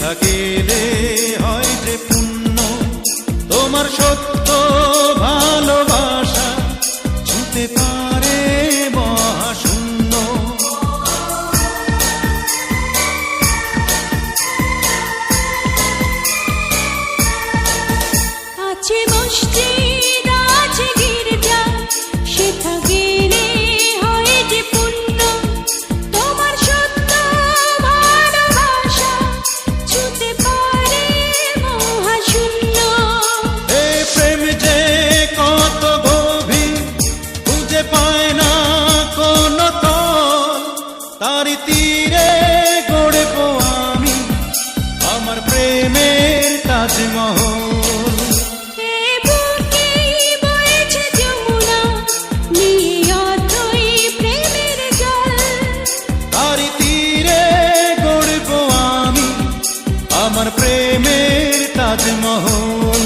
সেথা গেলে হয় যে পুণ্য, তোমার সত্য ভালোবাসা ছুঁতে পারে মহাশূন্য। আছে মসজিদ আছে গির্জা, সেথা গেলে হয় যে পুণ্য, তোমার সত্য ভালোবাসা ছুঁতে পারে মহাশূন্য। এই প্রেম যে কত গভীর, খুঁজে পায় না কোন তল, তারি তীরে গড়ব আমি আমার প্রেমের তাজমহল। আমার প্রেমের তাজমহল,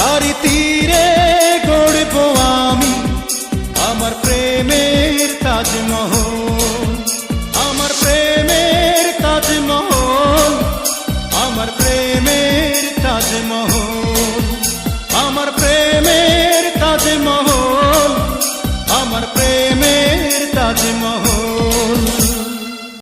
তারি তীরে গড়ব আমি আমার প্রেমের তাজমহল। আমার প্রেমের তাজমহল, আমার প্রেমের তাজমহল, আমার প্রেমের তাজমহল, আমার প্রেমের তাজমহল।